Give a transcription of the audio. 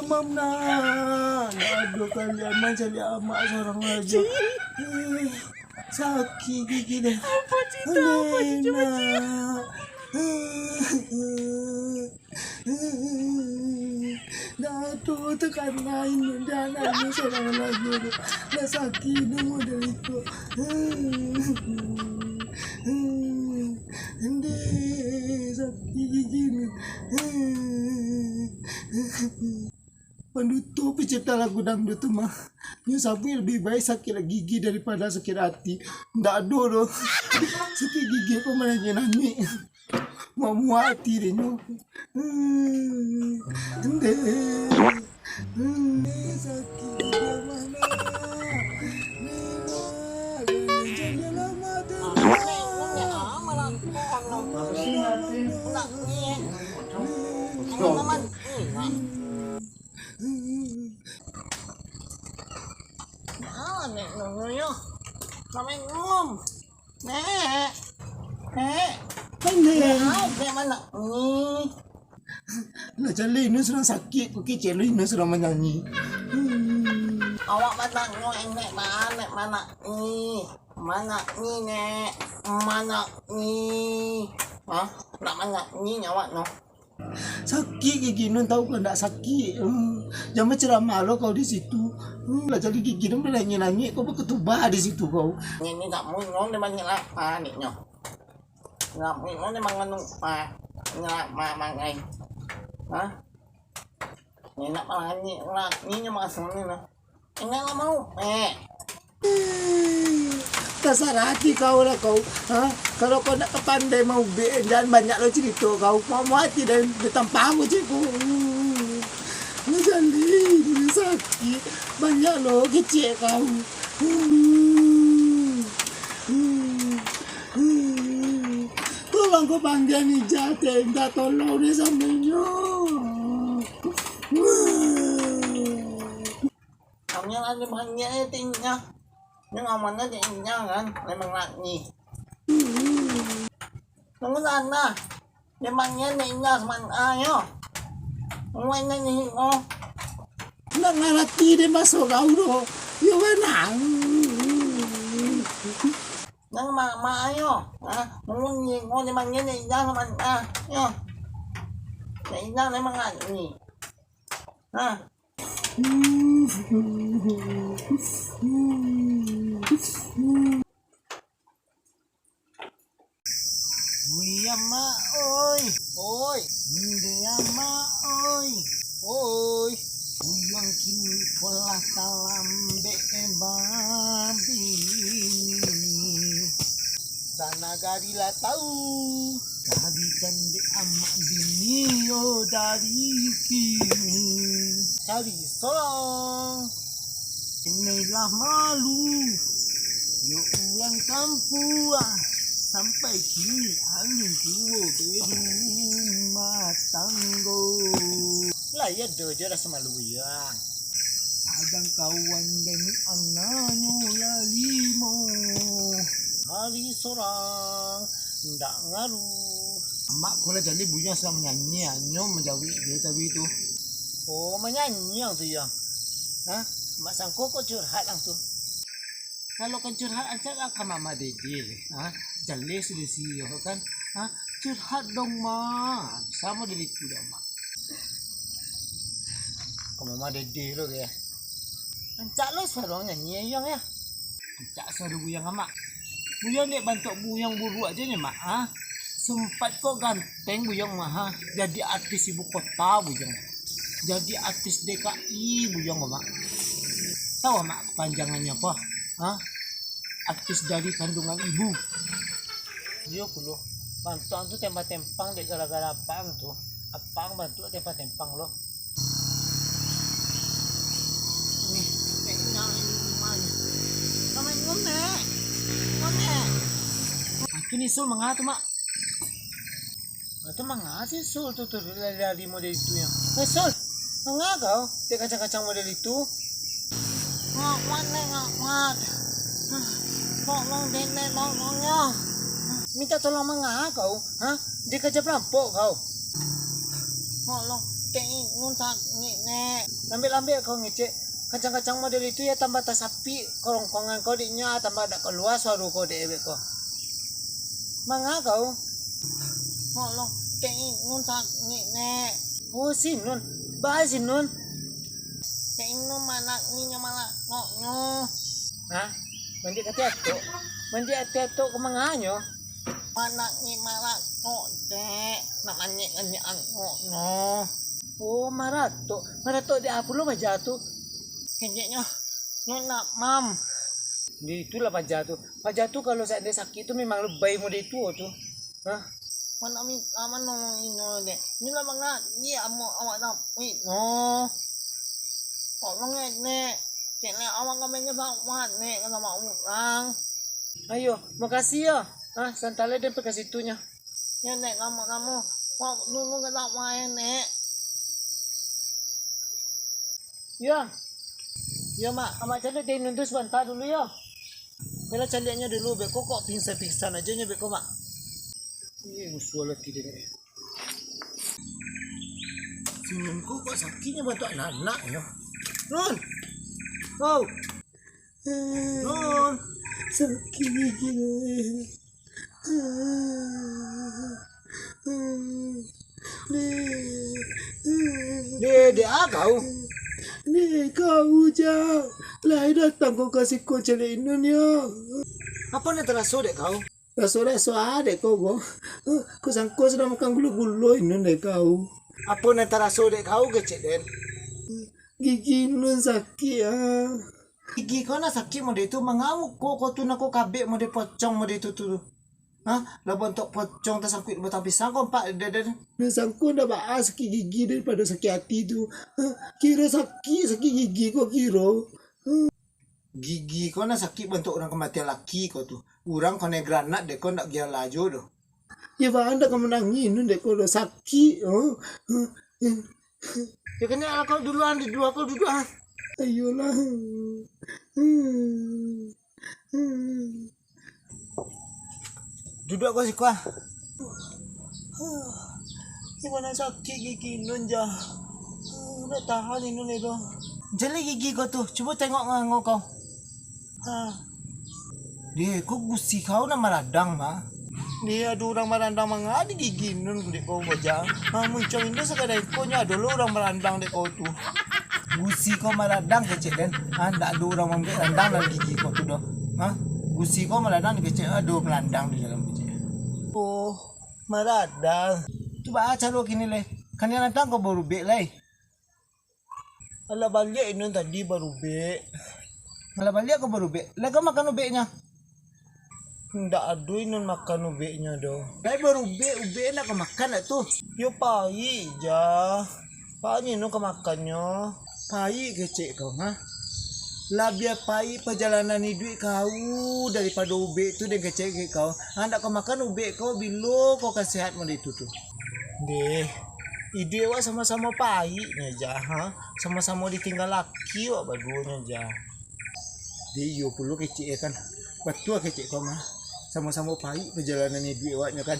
mamam na. Aduh kalian mencari amak seorang aja. Sakit gigi deh. Apa cerita? Apa cucu? Aduh tekan lain dan lain seorang lagi. Dah sakit dah model itu. Sakit gigi ni. Penutup pencipta lagu dangdut tu mah Sapi lebih baik sakit gigi daripada sakit hati. Nggak ada loh. Sakit gigi kok malah nyanyi. Mau hati dia nyo. Sakit gigi mana? Nek nunyo sampai ngom nek nek mana Nak cari ini sudah sakit, kok kecil ini sudah menyanyi. awak mana nek mana nek hah nak mana awak no Sakit gigi nun tahu kan tak sakit. Jangan ceramah lo kau di situ. Lah jadi gigi nun nyanyi kau berketubah di situ kau. Ini tak mau ngon dia banyak apa nih nyo. Nggak mau ngon dia mangan apa. Nggak mangai. Hah? Ini nak mangan ni nyo masuk ni nah. Ini nggak mau. Kasar hati kau lah kau. Ha? Kalau kau nak pandai mau dan banyak lo cerita kau. Mau hati dan ditampang cikgu. Jadi sakit. Banyak lo kecil kau. Tolong kau panggil ni jatuh. Minta tolong ni samanya. Kamu yang ada banyak tinggal. Nhưng mà nó thì nhau kan, memang lagi. Tunggu sana. Memangnya nenya seman ayo. Ngomongnya nih oh. Nak ngerti dia masuk kau doh. Yo mana? Nang ma ayo. Ngomong nih ngomong memangnya nenya seman yo. Nenya memang lagi. Wiyama oi Wiyama oi Uyang kini pola talam babi sana garila tahu jadikan de amak binio dari kini cari solong inilah malu yo ulang kampung sampai kini angin tua berumah tanggo lah ya dojo rasa malu yang sadang kawan dan anaknya lalimo hari sorang ndak ngaruh mak kula jadi bunya sedang menyanyi anyo menjawab dia tadi itu oh menyanyi yang tu yang mak sangko kok curhat lang tu kalau kan curhat aja kan mama dede jale solusi kan curhat dong mak sama dari itu dong mak kalau mama dede lo ya ancak lo sekarang nyanyi yang ya ancak seru buyang mak buyang dek bantu buyang buru aja nih mak sempat kok ganteng buyang mah jadi artis ibu kota buyang jadi artis DKI buyang mak tahu mak panjangannya apa artis dari kandungan ibu dia kulo bantuan tuh tempang dek gara-gara apang tuh apang bantu tempang loh nih kayaknya ini mana sama ngombe kini sul mengatu mak atau mengasi sul tuh dari model itu yang sul mengapa kau dek kacang-kacang model itu ngak tolong nenek tolongnya minta tolong mengapa kau dia kerja perampok kau tolong nun sak nek. Ambil kau ngecek. Kacang-kacang model itu ya tambah tas sapi kerongkongan kau dinya tambah ada keluar suara kau deh kau. Mangga kau. Tolong nun sak nek. Oh sinun. Ba sinun. Nun mana ni malah ngoknyo. Hah? Mandi ati-ato kemanganyo. Mana ni malah ngok namanya ngokno. Oh marato di apa lo jatuh? Kayaknya nak mam. Di itulah Pajatu kalau saya ada sakit itu memang lebay mode itu tuh. Hah? Mana aman ngomongin deh. Ini lah mga ni awak nak no. Tolong nek. Kayaknya awak kami ngewat nek kata mau orang. Ayo, makasih ya. Ah, santale dan pakai situnya. Ya nek kamu. Mau nunggu kata main nek. Ya. Ya mak, amak cari dia nundu sebentar dulu ya. Bela caliannya dulu, beko kok pingsan aja nya beko mak. Ini musuh lagi dia. Senyumku kok sakitnya bantu anak-anak ya. Nun. Oh. Nun. Sakit gini. Dia kau. Nih kau jah. Lah datang kau kasih kau cari inun ya. Apa nih terasa dek kau? Raso ada kau. Kau sangko sudah makan gulu-gulu inun dek kau. Apa nih terasa dek kau kecil den? Gigi nun sakit ah. Gigi kau nak sakit mode itu mengamuk kau tu nak kau kabek mode pocong mode itu tu. Hah? Lah bentuk pocong tersangkut batang pisang kau empat dan. Sangko dah bahas sakit gigi daripada sakit hati tu. Kira sakit gigi kau kira. Gigi kau nak sakit bentuk orang kematian laki kau tu. Orang kau naik granat dek kau nak gia laju tu. Ya anda kau menangis nun dek kau dah sakit. Ya kena kau duluan di dua kau duluan. Ayolah. Duduk kau sih kuah. Gimana sakit gigi nun jah. Nak tahan nun itu. Jeli gigi kau tu. Cuba tengok ngangok kau. Dia kau gusi kau nak meradang mah. Dia ada orang merandang mangadi gigi nun kudik kau baca. Muncul ini sekadar konya dulu orang merandang dek kau tu. Gusi kau meradang kecil kan? Anda ada orang merandang dalam gigi kau tu dah. Hah? Gusi kau meradang kecil ada meradang di dalam gigi. Oh, meradang. Coba caro kini leh. Kan yang datang kau baru bek leh. Alah balik nun tadi baru bek. Malah balik kau baru bek. Lah kau makan ubeknya. Ndak aduh nun makan ubeknya doh. Kai baru ubek nak kau makan lah tu. Yo pai jah. Pai nun kau makannya. Pai kecil kau, ha? Lah biar pai perjalanan ni duit kau daripada ubek tu dan kecil kau. Anda kau makan ubek kau bila kau kan sihat macam itu tu. Deh. Ide awak sama-sama pahitnya jah, ha? Sama-sama ditinggal laki awak berduanya jah. Dia yo perlu kecil kan. Betul kecil kau mah. Sama-sama pahit perjalanan ni duit awaknya kan.